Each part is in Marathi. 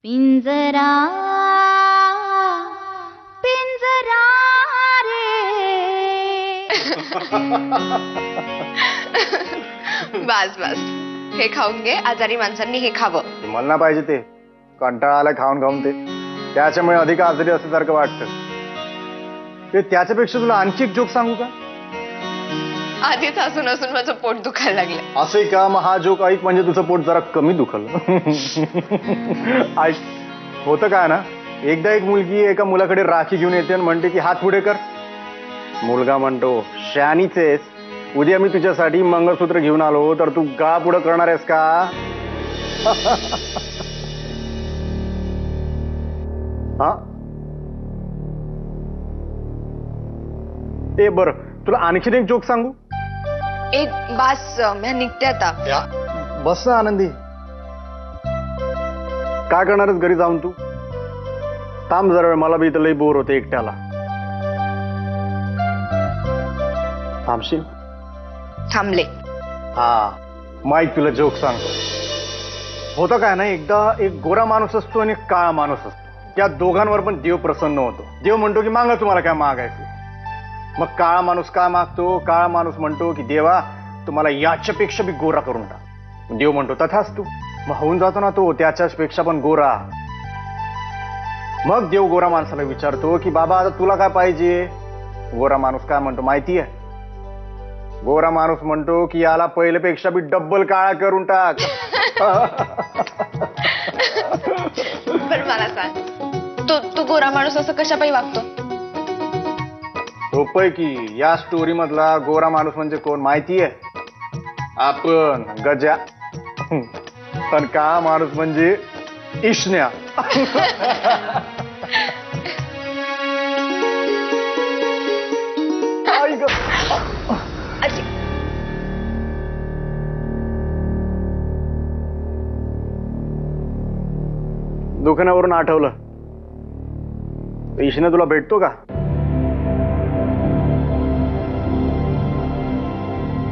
पिंजरा पिंजरा रे बस बस हे खाऊन घे. आजारी माणसांनी हे खावं. मला ना पाहिजे ते कंटाळा आला खाऊन खाऊन ते त्याच्यामुळे अधिक आजारी असल्यासारखं वाटतं ते. त्याच्यापेक्षा तुला आणखी एक जोक सांगू का? आधीच हसून हसून माझं पोट दुखायला लागलं. असं का? मग हा जोक ऐक म्हणजे तुझं पोट जरा कमी दुखल. ऐक, होतं काय ना, एकदा एक मुलगी एका मुलाकडे राखी घेऊन येते आणि म्हणते की हात पुढे कर. मुलगा म्हणतो शहाणीच आहेस, उद्या मी तुझ्यासाठी मंगळसूत्र घेऊन आलो तर तू गा पुढे करणार आहेस का? हा ए बर, तुला आणखीन एक जोक सांगू? एक बास मी निघते आता. बस ना आनंदी, काय करणारच घरी जाऊन तू? थांब जरा वेळ, मला बी इथं लई बोर होते एकट्याला. थांबशील? थांबले. हा माईक, तुला जोक सांगतो. होतं काय ना, एकदा एक गोरा माणूस असतो आणि एक काळा माणूस असतो. त्या दोघांवर पण देव प्रसन्न होतो. देव म्हणतो की मागा तुम्हाला काय मागायचं. मग काळा माणूस काय मागतो? काळा माणूस म्हणतो की देवा तुम्हाला याच्यापेक्षा बी गोरा करून टाक. देव म्हणतो तथाच तू. मग होऊन जातो ना तो त्याच्यापेक्षा पण गोरा. मग देव गोरा माणसाला विचारतो की बाबा आता तुला काय पाहिजे? गोरा माणूस काय म्हणतो माहितीये? गोरा माणूस म्हणतो की याला पहिल्यापेक्षा बी डब्बल काळा करून टाक. पण मला सांग, तो गोरा माणूस असं कशापायी वागतो? सोपय की, या स्टोरी मधला गोरा माणूस म्हणजे कोण माहितीये? आपण गजा. पण काळा माणूस म्हणजे इष्ण्या. आई ग. दुकानावरून आठवलं, इष्ण्या तुला भेटतो का?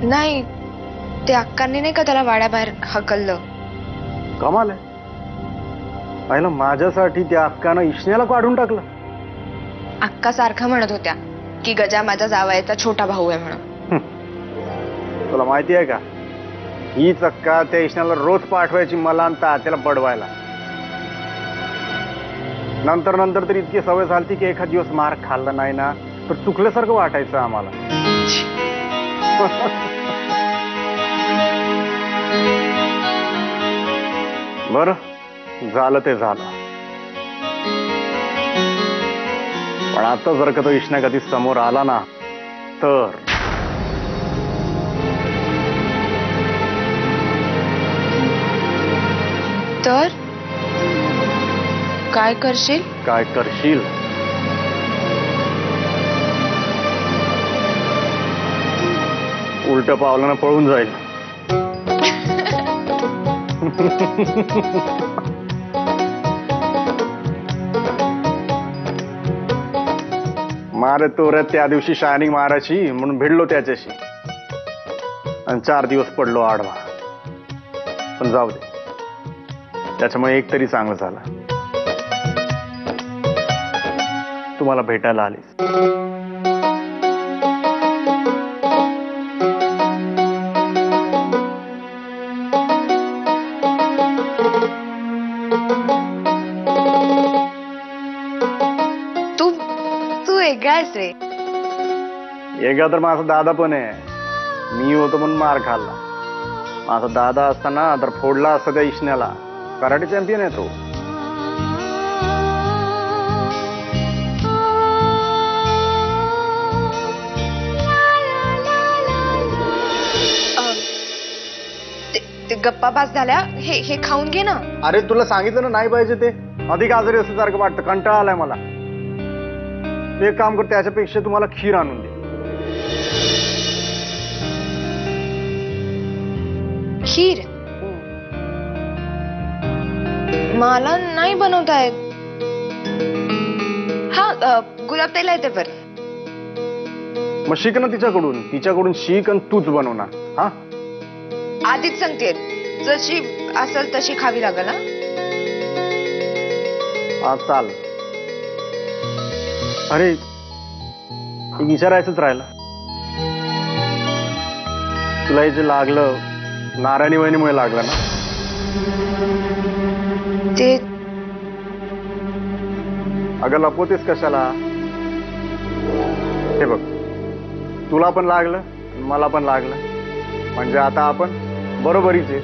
नाही, ते अक्कांनी नाही का त्याला वाड्याबाहेर हकललं. कमाल आहे. पाहिलं, माझ्यासाठी त्या अक्कानं इष्ण्याला काढून टाकलं. अक्का सारखं म्हणत होत्या की गजा माझ्या जावयाचा छोटा भाऊ आहे म्हणून. तुला माहिती आहे का, हीच अक्का त्या इष्ण्याला रोज पाठवायची मला आणि त्याला बडवायला. नंतर नंतर तर इतकी सवय झाली की एखाद दिवस मार खाल्ला नाही ना तर चुकल्यासारखं वाटायचं आम्हाला. बर, झालं ते झालं. पण आता जर का तो इष्ण्या कधी समोर आला ना तर काय करशील? काय करशील? उलट पावलानं पळून जाईल. मारे तोऱ्यात त्या दिवशी शायनिंग मारायची म्हणून भिडलो त्याच्याशी आणि 4 दिवस पडलो आडवा. पण जाऊ दे, त्याच्यामुळे एक तरी चांगलं झालं, तुम्हाला भेटायला आलीस. तू वेगळाच रे. एकदा तर माझा दादा पण आहे. मी होतो म्हणून मार खाल्ला. माझा दादा असताना तर फोडला असता त्या इष्ण्याला. कराटे चॅम्पियन आहे तो. ते गप्पा पास झाल्या. हे खाऊन घे ना. अरे तुला सांगितलं ना नाही पाहिजे ते. अधिक आजारी असल्यासारखं वाटतं, कंटाळा आलाय मला. एक काम कर, त्याच्यापेक्षा तुम्हाला खीर आणून दे. खीर मला नाही बनवता येत. हा गुलाबताईला येते पर. मग शिक ना तिच्याकडून शिक आणि तूच बनवणार. हा आधीच सांगते, जशी असेल तशी खावी लागेल. हा चाल. अरे एक विचारायचंच राहिलं, तुला हे जे लागलं नारायणी वहिनीमुळे लागलं ना? ते अगं लपवतेस कशाला? हे बघ, तुला पण लागलं मला पण लागलं, म्हणजे आता आपण बरोबरीच आहे.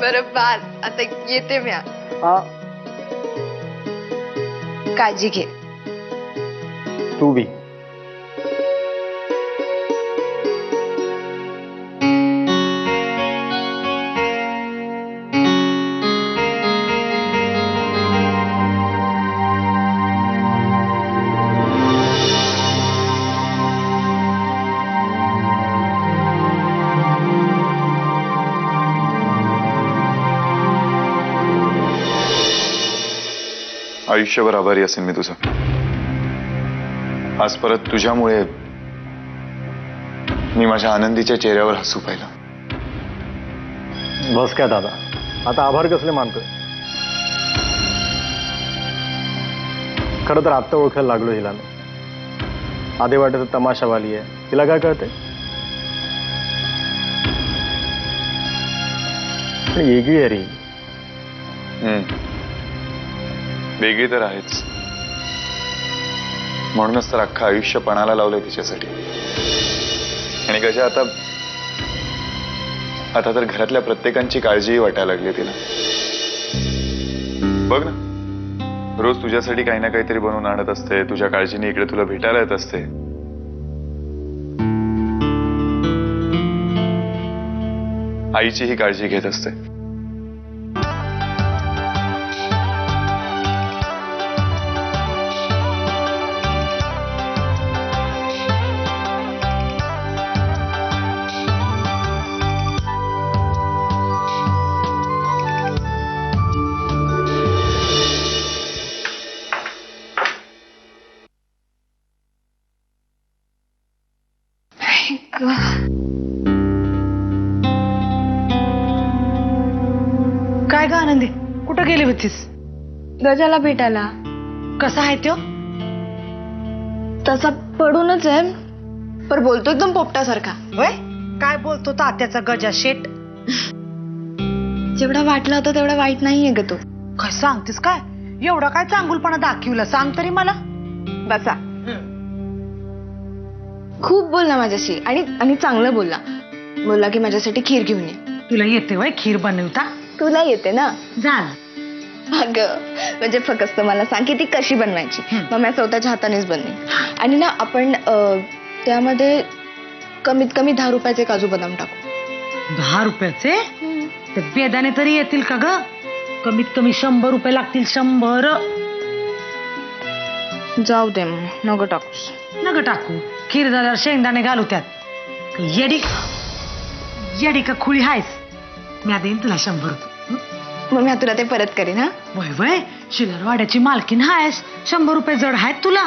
बरं बास, आता येते मी. हा काळजी घे. तू बी. आयुष्यभर आभारी असेल मी तुझा. आज परत तुझ्यामुळे मी माझ्या आनंदीच्या चेहऱ्यावर हसू पाहिलं. बस काय दादा, आता आभार कसले मानतोय? खरं तर आत्ता ओळखायला लागलो हिला मी. आधी वाटत तमाशावाली आहे, तिला काय कळते? पण वेगळी आहे रे. वेगळी तर आहेच, म्हणूनच तर अख्खं आयुष्य पणाला लावलंय तिच्यासाठी. आणि गजा आता तर घरातल्या प्रत्येकांची काळजीही वाटायला लागली तिला. बघ ना, रोज तुझ्यासाठी काही ना काहीतरी बनवून आणत असते, तुझ्या काळजीने इकडे तुला भेटायला येत असते. आईचीही काळजी घेत असते. काय ग आनंदी, कुठं गेली होतीस? गजाला भेटायला. कसा आहे तो? तसा पडूनच आहे, पर बोलतो एकदम पोपटासारखा. होय, काय बोलतो तात्याचा गजा शेट? जेवढा वाटलं होतं तेवढा वाईट नाहीये ग तो. काय सांगतेस काय? एवढा काय चांगुलपणा दाखवला सांग तरी मला. बसा. खूप बोलला माझ्याशी आणि चांगलं बोलला की माझ्यासाठी खीर घेऊन ये. तुला येते वय खीर बनवता? तुला येते ना? झालं. अगं म्हणजे फक्त मला सांग की ती कशी बनवायची, मग मी स्वतःच्या हातानेच बनवेन. आणि ना आपण त्यामध्ये कमीत कमी 10 रुपयाचे काजू बदाम टाकू. 10 रुपयाचे? ते बेदाने तरी येतील का ग? कमीत कमी 100 रुपये लागतील. 100. जाऊ दे मग, नको टाकूस. नग टाकू. खीर झाल्यावर शेंगदाणे घालू त्यात. येडी येडी का खुळी हायस? मी देईन तुला 100 रुपये. मग मी तुला ते परत करीन. हा वय वय, शिलारवाड्याची मालकीन हायस, 100 रुपये जड आहेत तुला.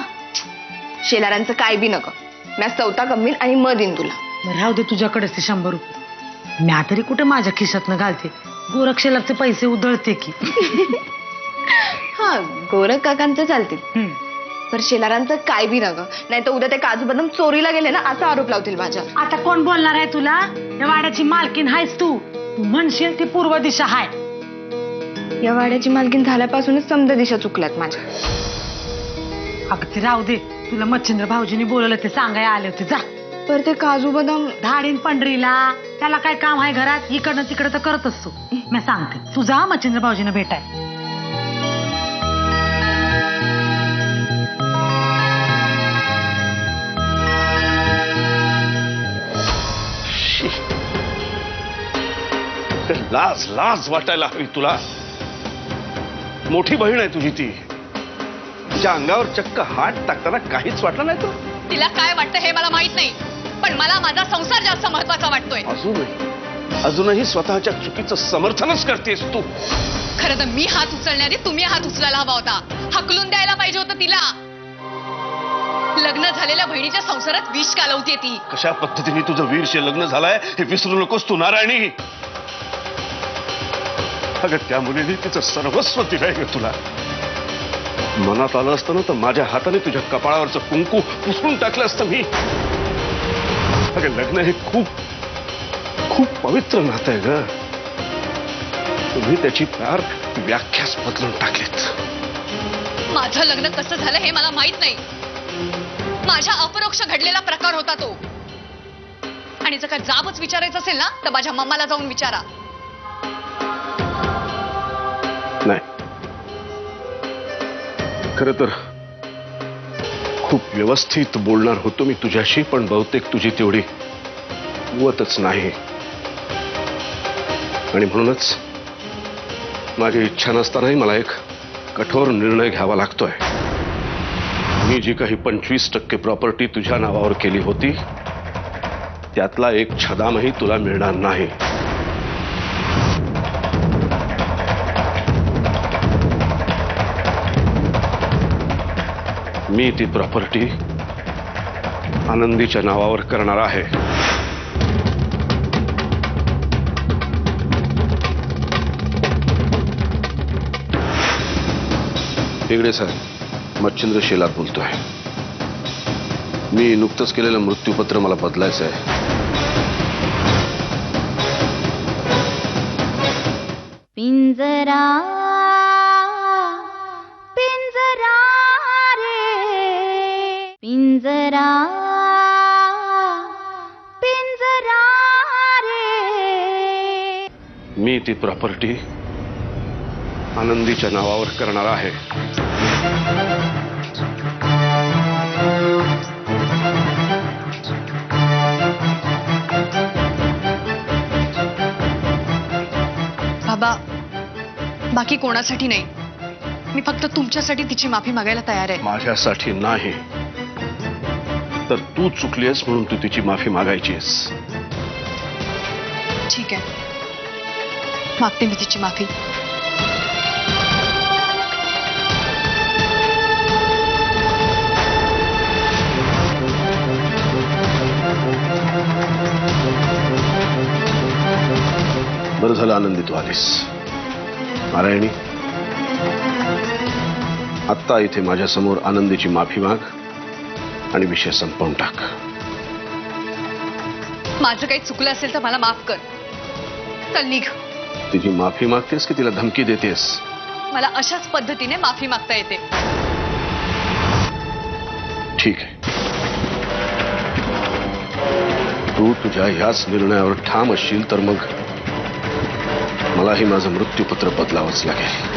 शेलारांचं काय बी नको, मी चौथा कमीन आणि मग देईन तुला. मग राहू दे तुझ्याकडेच ते 100 रुपये. मी तरी कुठे माझ्या खिशातनं घालते, गोरख शेलारचे पैसे उधळते की. हा, गोरख काकांचं चालतील, पर शेलारांचं काय बी नग, नाही तर उद्या ते काजू बदाम चोरीला गेले ना असा आरोप लावतील माझ्या. आता कोण बोलणार आहे तुला? या वाड्याची मालकीन हायस तू. तू म्हणशील ती पूर्व दिशा हाय. या वाड्याची मालकीन झाल्यापासूनच समजा दिशा चुकल्यात माझ्या. अगं ते राहू दे, तुला मच्छिंद्र भाऊजींनी बोलवलं ते सांगाय आले होते. जा. पर ते काजू बदाम धाडीन पंढरीला, त्याला काय काम आहे घरात? इकडनं तिकडं तर करत असतो. मी सांगते, तू जा मच्छिंद्र भाऊजींना भेटाय. लाज लाज वाटायला हवी तुला. मोठी बहीण आहे तुझी ती. तिच्या अंगावर चक्क हात टाकताना काहीच वाटलं नाही तर. तिला काय वाटतं हे मला माहित नाही, पण मला माझा संसार जास्त महत्वाचा वाटतोय. अजूनही स्वतःच्या चुकीचं समर्थनच करतेस तू. खरं तर मी हात उचलण्याआधी तुम्ही हात उचलायला हवा होता. हकलून द्यायला पाहिजे होतं तिला. लग्न झालेल्या बहिणीच्या संसारात विष कालवते ती. कशा पद्धतीने तुझं वीरशी लग्न झालंय हे विसरू नकोस तू नारायणी. अगं त्या मुलीने तिचं सर्वस्व दिलंय ग तुला. मनात आलं असतं ना तर माझ्या हाताने तुझ्या कपाळावरचं कुंकू पुसून टाकलं असतं मी. अगं लग्न हे खूप खूप पवित्र नातं आहे ग. तुम्ही त्याची फार व्याख्याच बदलून टाकलीत. माझं लग्न कसं झालं हे मला माहित नाही. माझ्या अपरोक्ष घडलेला प्रकार होता तो. आणि जर का जाबच विचारायचं असेल ना तर माझ्या मम्माला जाऊन विचारा. नाही, खरं तर खूप व्यवस्थित बोलणार होतो मी तुझ्याशी, पण बहुतेक तुझी तेवढी कुवतच नाही. आणि म्हणूनच माझी इच्छा नसतानाही मला एक कठोर निर्णय घ्यावा लागतोय. मी जी काही 25% प्रॉपर्टी तुझ्या नावावर केली होती त्यातला एक छदामही तुला मिळणार नाही. मी ती प्रॉपर्टी आनंदीच्या नावावर करणार आहे. हेगडे साहेब, मच्छिंद्र शेलार बोलतोय. मी नुकतंच केलेलं मृत्यूपत्र मला बदलायचं आहे. पिंजरा पिंजरा रे पिंजरा पिंजरा रे. मी ती प्रॉपर्टी आनंदीच्या नावावर करणार आहे. बाबा, बाकी कोणासाठी नाही. मी फक्त तुमच्यासाठी तिची माफी मागायला तयार आहे. माझ्यासाठी नाही, तर तू चुकलीस म्हणून तू तिची माफी मागायचीस. ठीक आहे, मागते मी तिची माफी. बरं झालं आनंदी तू आलीस. नारायणी, आत्ता इथे माझ्या समोर आनंदीची माफी माग आणि विषय संपवून टाक. माझं काही चुकलं असेल तर मला माफ कर. चल निघ. तिची माफी मागतेस की तिला धमकी देतेस? मला अशाच पद्धतीने माफी मागता येते. ठीक आहे, तू तुझ्या ह्याच निर्णयावर ठाम असशील तर मग मलाही माझं मृत्यूपत्र बदलावंच लागेल.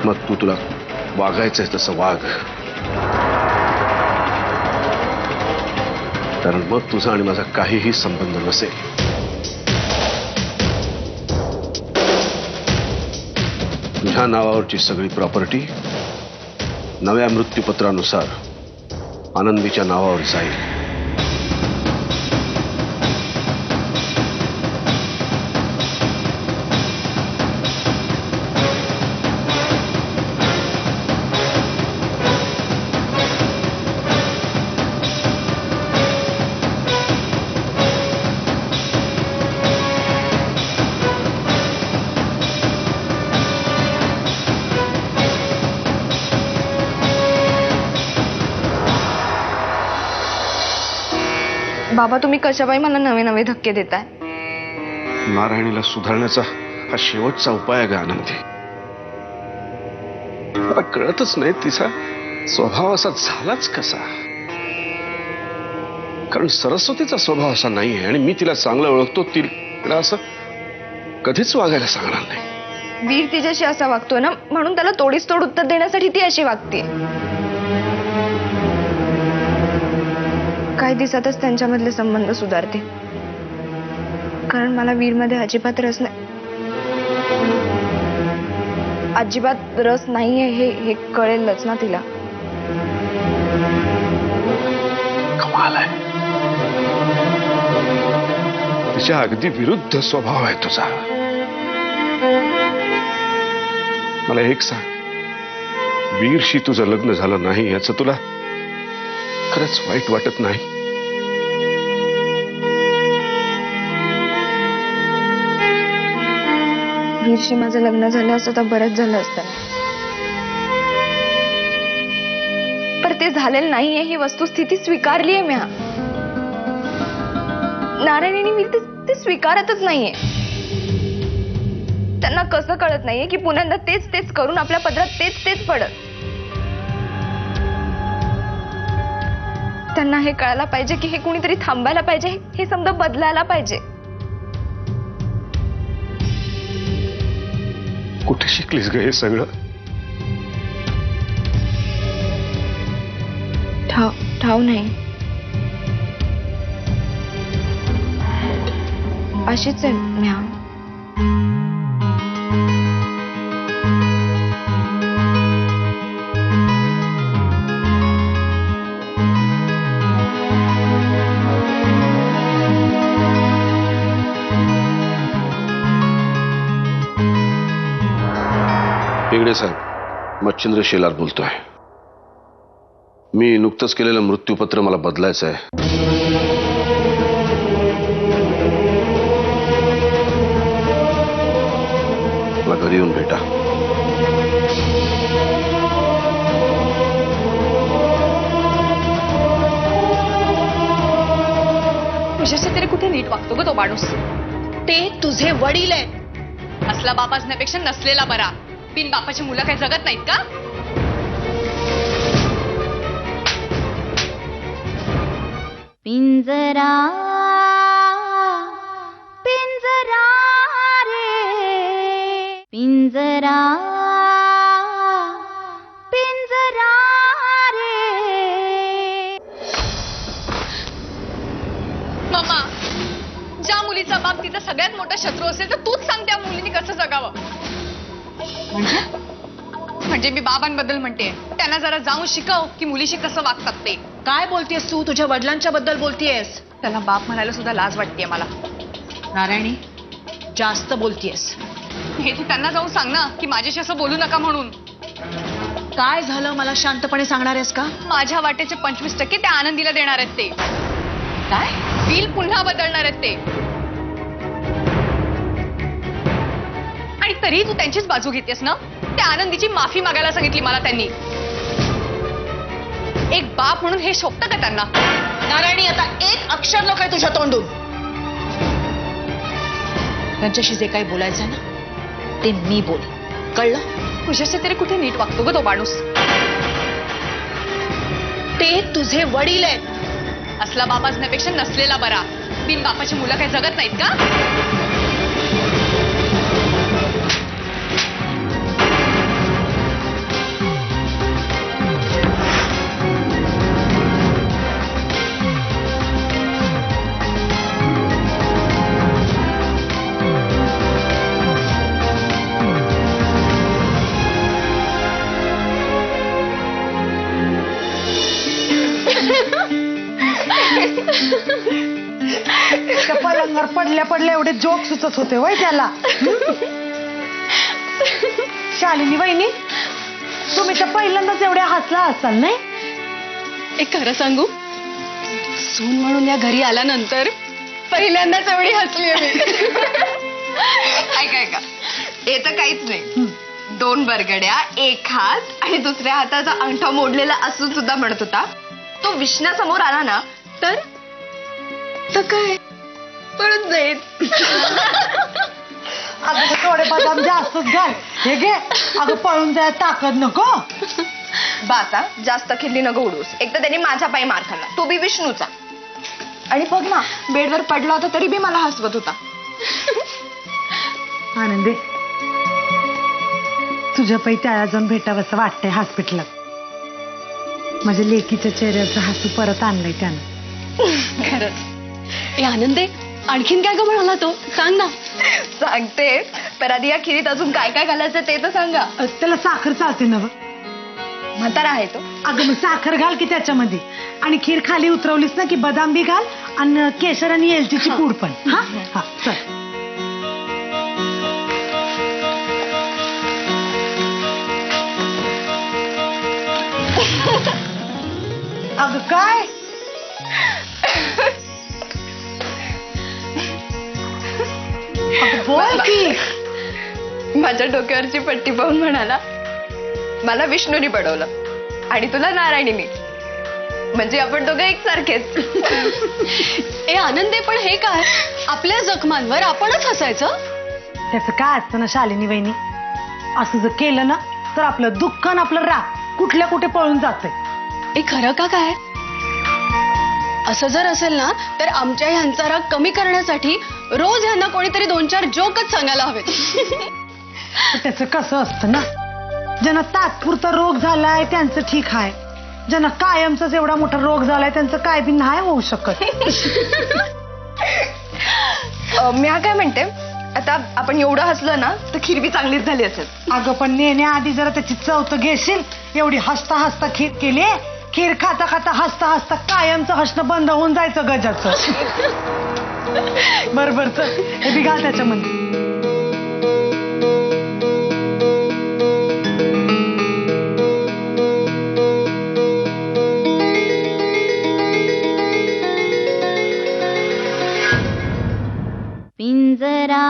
मग तू तुला वागायचंय तसं वाग, कारण मग तुझा आणि माझा काहीही संबंध नसेल. तुझ्या नावावरची सगळी प्रॉपर्टी नव्या मृत्यूपत्रानुसार आनंदीच्या नावावर जाईल. बाबा, तुम्ही कशाबाई मला नवे नवे धक्के देताय? नारायणीला सुधारण्याचा हा शेवटचा उपाय आहे ग आनंदी. मला कळतच नाही तिचा स्वभाव असा झालाच कसा. कारण सरस्वतीचा स्वभाव असा नाहीये आणि मी तिला चांगलं ओळखतो. तिला असं कधीच वागायला सांगणार नाही. वीर तिच्याशी असा वागतोय ना, म्हणून त्याला तोडीस तोड उत्तर देण्यासाठी ती अशी वागते. काही दिवसातच त्यांच्यामधले संबंध सुधारते, कारण मला वीरमध्ये अजिबात रस नाही. अजिबात रस नाहीये हे कळेलच ना तिला. कमाल आहे, तिच्या अगदी विरुद्ध स्वभाव आहे तुझा. मला एक सांग, वीरशी तुझं लग्न झालं नाही याचं तुला खरंच वाईट वाटत नाही? मोहिनीशी माझं लग्न झालं असतं तर बरंच झालं असतं ना. पण ते झालेलं नाहीये ही वस्तुस्थिती स्वीकारली आहे म्या. नारायणीने मी ते स्वीकारतच नाहीये. त्यांना कसं कळत नाहीये की पुन्हा तेच तेच करून आपल्या पदरात तेच तेच पडत. त्यांना हे कळायला पाहिजे की हे कुणीतरी थांबायला पाहिजे, हे समजा बदलायला पाहिजे. कुठे शिकलीस ग हे सगळं? ठाव नाही. अशीच आहे म्या. हेगडे साहेब, मच्छिंद्र शेलार बोलतोय. मी नुकतंच केलेलं मृत्यूपत्र मला बदलायचं आहे. मला घरी येऊन भेटा. तुझ्याशी तरी कुठे नीट वागतो ग तो माणूस. ते तुझे वडील आहेत. असला बाप असण्यापेक्षा नसलेला बरा. बिन बापाची मुलं काही जगत नाहीत का? पिंजरा पिंजरा रे पिंजरा पिंजरा रे. मम्मा, ज्या मुलीचा बाप तिचा सगळ्यात मोठा शत्रू असेल तर तूच सांग त्या मुलीने कसं जगावं. म्हणजे मी बाबांबद्दल म्हणते, त्यांना जरा जाऊन शिकव की मुलीशी कसं वागतात ते. काय बोलतेस तू? तुझ्या वडिलांच्या बद्दल बोलतेस? त्यांना बाप म्हणायला सुद्धा लाज वाटतेय मला. नारायणी, जास्त बोलतेस. हे तू त्यांना जाऊन सांग ना की माझ्याशी असं बोलू नका म्हणून. काय झालं मला शांतपणे सांगणार आहेस का? माझ्या वाटेचे 25% त्या आनंदीला देणार आहेत ते. काय बिल पुन्हा बदलणार आहेत ते. आणि तरी तू त्यांचीच बाजू घेतेस ना. त्या आनंदीची माफी मागायला सांगितली मला त्यांनी. एक बाप म्हणून हे शोभतं का त्यांना? नारायणी, आता एक अक्षर नको आहे तुझ्या तोंडून. त्यांच्याशी जे काही बोलायचं आहे ना ते मी बोल, कळलं? तुझ्याशी तरी कुठे नीट वागतो ग तो माणूस. ते तुझे वडील आहेत. असला बाप असण्यापेक्षा नसलेला बरा. बिन बापाची मुलं काही जगत नाहीत का? त्या पलंगावर पडल्या पडल्या एवढे जोक सुचत होते वय त्याला. शालिनी वहिनी, तुम्ही तर पहिल्यांदाच एवढ्या हसला असाल नाही? एक खरं सांगू, सून म्हणून या घरी आल्यानंतर पहिल्यांदाच एवढी हसली मी. ऐका हे तर काहीच नाही. 2 बरगड्या, 1 हात आणि दुसऱ्या हाताचा अंगठा मोडलेला असून सुद्धा म्हणत होता. तो विष्णासमोर आला ना तर काय पळून जाईल. अगं थोडे बदाम जास्तच घाल. हे घे. अगं पळून जाय ताकद नको. बासा जास्त खिल्ली नको उडूस. एक तर त्यांनी माझ्या पायी मार खाल्ला, तो बी विष्णूचा. आणि बघ ना, बेडवर पडला होता तरी बी मला हसवत होता. आनंदे, तुझ्या पै त्याला जाऊन भेटावंसं वाटतंय हॉस्पिटलात. माझ्या लेकीच्या चेहऱ्याचं हसू परत आणलंय त्यानं. खरंच. ए आनंदे, आणखीन काय ग म्हणाला तो? सांग ना. सांगते, पण आधी या खिरीत अजून काय काय घालायचं ते तर सांगा. त्याला साखर चालते ना? म्हातारा आहे तो. अगं मग साखर घाल की त्याच्यामध्ये. आणि खीर खाली उतरवलीस ना की बदाम बी घाल आणि केशर आणि एलचीची पूड पण. हा हा चल. अगं काय? अगं बोल की. माझ्या डोक्यावरची पट्टी पाहून म्हणाला, मला विष्णूनी पडवलं आणि तुला नारायणीनी, म्हणजे आपण दोघं एकसारखेच. ए आनंदे, पण हे काय? आपल्या जखमांवर आपणच हसायचं? त्याचं काय असतं ना शालिनी वहिनी, असं जर केलं ना तर आपलं दुःख आणि आपलं राग कुठल्या कुठे पळून जातंय. ए खरं का काय? असं जर असेल ना तर आमच्या ह्यांचा राग कमी करण्यासाठी रोज ह्यांना कोणीतरी 2-4 जोकच सांगायला हवेत. पण त्याचं कसं असतं ना, ज्यांना तात्पुरता रोग झालाय त्यांचं ठीक आहे, ज्यांना कायमचाच एवढा मोठा रोग झालाय त्यांचं काय बी नाही होऊ शकत. मी काय म्हणते, आता आपण एवढं हसलं ना तर खीर चांगलीच झाली असेल. अगं पण नेण्याआधी जरा त्याची चव तर घेशील. एवढी हसता हसता खीर केली, खीर खाता खाता हसता हसता कायमचं हसणं बंद होऊन जायचं गजाचं. बरोबर, चल हे बी घाल त्याच्यामध्ये. पिंजरा